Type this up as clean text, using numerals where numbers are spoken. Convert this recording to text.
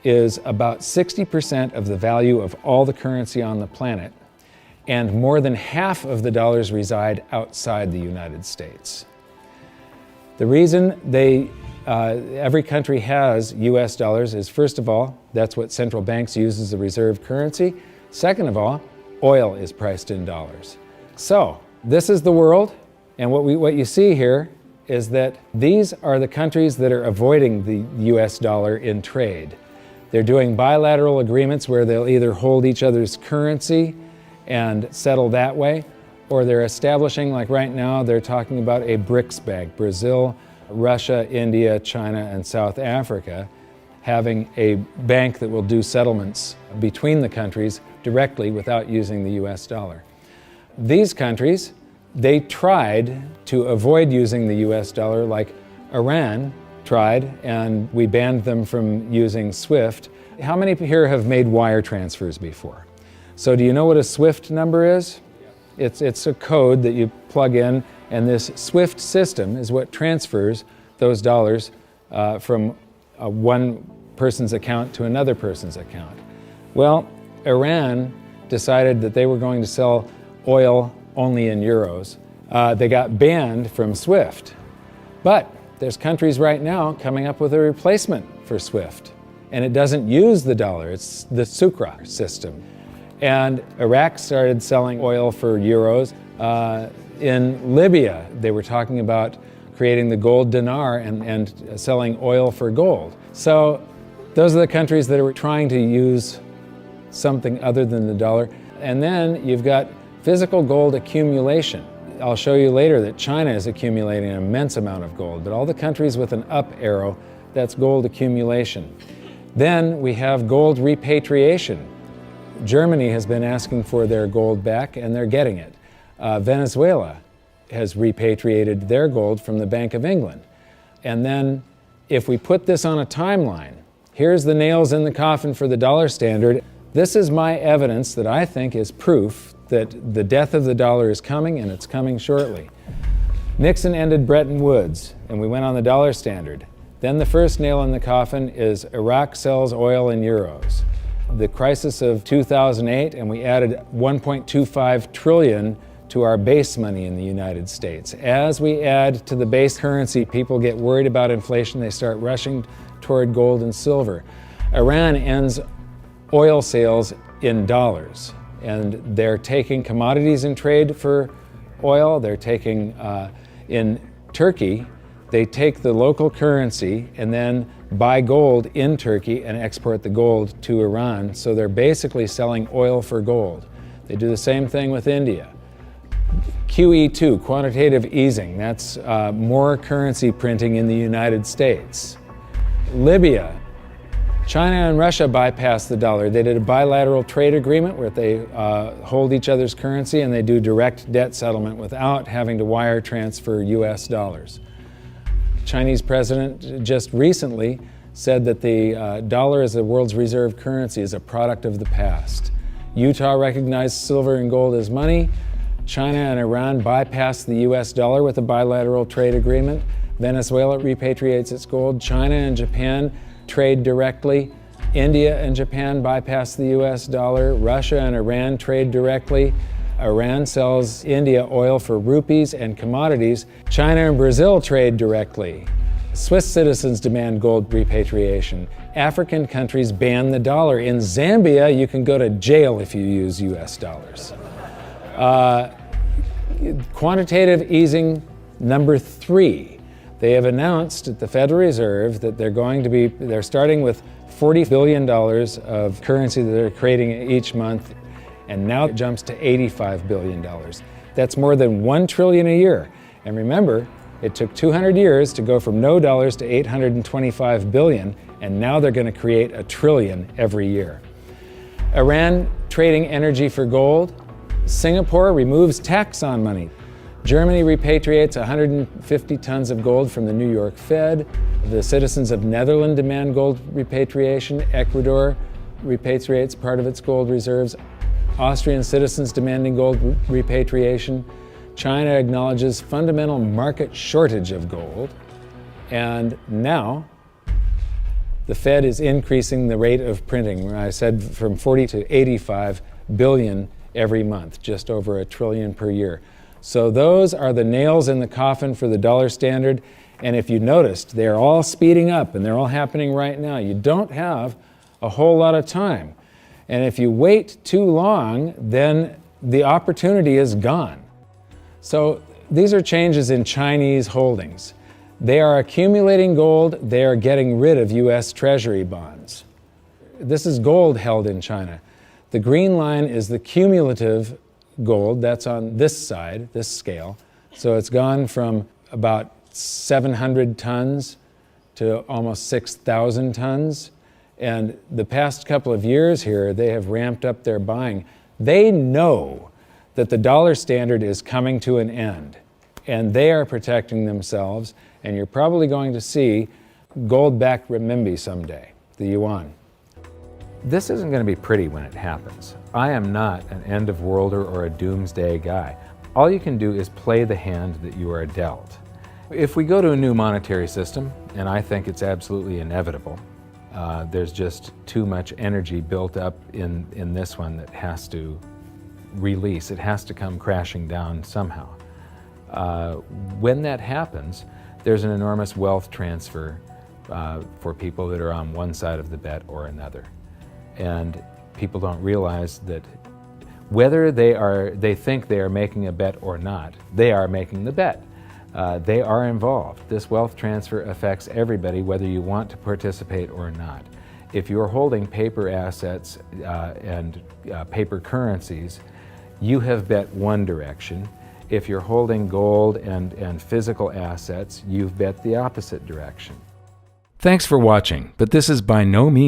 is about 60% of the value of all the currency on the planet, and more than half of the dollars reside outside the United States. The reason every country has US dollars is, first of all, that's what central banks use as a reserve currency. Second of all, oil is priced in dollars. So this is the world, and what you see here is that these are the countries that are avoiding the US dollar in trade. They're doing bilateral agreements where they'll either hold each other's currency and settle that way, or they're establishing, like right now, they're talking about a BRICS bank, Brazil, Russia, India, China, and South Africa, having a bank that will do settlements between the countries directly without using the US dollar. These countries, they tried to avoid using the US dollar, like Iran tried, and we banned them from using SWIFT. How many here have made wire transfers before? So do you know what a SWIFT number is? It's a code that you plug in, and this SWIFT system is what transfers those dollars from one person's account to another person's account. Well, Iran decided that they were going to sell oil only in euros. They got banned from SWIFT. But there's countries right now coming up with a replacement for SWIFT, and it doesn't use the dollar, it's the Sukra system. And Iraq started selling oil for euros. In Libya, they were talking about creating the gold dinar and selling oil for gold. So those are the countries that are trying to use something other than the dollar. And then you've got physical gold accumulation. I'll show you later that China is accumulating an immense amount of gold, but all the countries with an up arrow, that's gold accumulation. Then we have gold repatriation. Germany has been asking for their gold back, and they're getting it. Venezuela has repatriated their gold from the Bank of England. And then if we put this on a timeline, here's the nails in the coffin for the dollar standard. This is my evidence that I think is proof that the death of the dollar is coming, and it's coming shortly. Nixon ended Bretton Woods, and we went on the dollar standard. Then the first nail in the coffin is Iraq sells oil in euros. The crisis of 2008, and we added 1.25 trillion to our base money in the United States. As we add to the base currency, people get worried about inflation. They start rushing toward gold and silver. Iran ends oil sales in dollars, and they're taking commodities in trade for oil. They're taking, in Turkey, they take the local currency and then buy gold in Turkey and export the gold to Iran. So they're basically selling oil for gold. They do the same thing with India. QE2, quantitative easing, that's more currency printing in the United States. Libya, China and Russia bypassed the dollar. They did a bilateral trade agreement where they hold each other's currency, and they do direct debt settlement without having to wire transfer US dollars. Chinese president just recently said that the dollar as the world's reserve currency is a product of the past. Utah recognized silver and gold as money. China and Iran bypassed the US dollar with a bilateral trade agreement. Venezuela repatriates its gold. China and Japan trade directly. India and Japan bypass the US dollar. Russia and Iran trade directly. Iran sells India oil for rupees and commodities. China and Brazil trade directly. Swiss citizens demand gold repatriation. African countries ban the dollar. In Zambia, you can go to jail if you use US dollars. Quantitative easing number 3. They have announced at the Federal Reserve that they're starting with $40 billion of currency that they're creating each month, and now it jumps to $85 billion. That's more than $1 trillion a year. And remember, it took 200 years to go from no dollars to 825 billion, and now they're going to create $1 trillion every year. Iran trading energy for gold. Singapore removes tax on money. Germany repatriates 150 tons of gold from the New York Fed. The citizens of Netherlands demand gold repatriation. Ecuador repatriates part of its gold reserves. Austrian citizens demanding gold repatriation. China acknowledges fundamental market shortage of gold. And now, the Fed is increasing the rate of printing. I said from 40 to 85 billion every month, just over $1 trillion per year. So those are the nails in the coffin for the dollar standard. And if you noticed, they're all speeding up and they're all happening right now. You don't have a whole lot of time. And if you wait too long, then the opportunity is gone. So these are changes in Chinese holdings. They are accumulating gold. They are getting rid of U.S. Treasury bonds. This is gold held in China. The green line is the cumulative gold. That's on this side, this scale. So it's gone from about 700 tons to almost 6,000 tons. And the past couple of years here, they have ramped up their buying. They know that the dollar standard is coming to an end, and they are protecting themselves, and you're probably going to see gold-backed renminbi someday, the yuan. This isn't going to be pretty when it happens. I am not an end-of-worlder or a doomsday guy. All you can do is play the hand that you are dealt. If we go to a new monetary system, and I think it's absolutely inevitable, there's just too much energy built up in this one that has to release. It has to come crashing down somehow. When that happens, there's an enormous wealth transfer for people that are on one side of the bet or another. And people don't realize that whether they think they are making a bet or not, they are making the bet. They are involved. This wealth transfer affects everybody, whether you want to participate or not. If you're holding paper assets and paper currencies, you have bet one direction. If you're holding gold and physical assets, you've bet the opposite direction. Thanks for watching, but this is by no means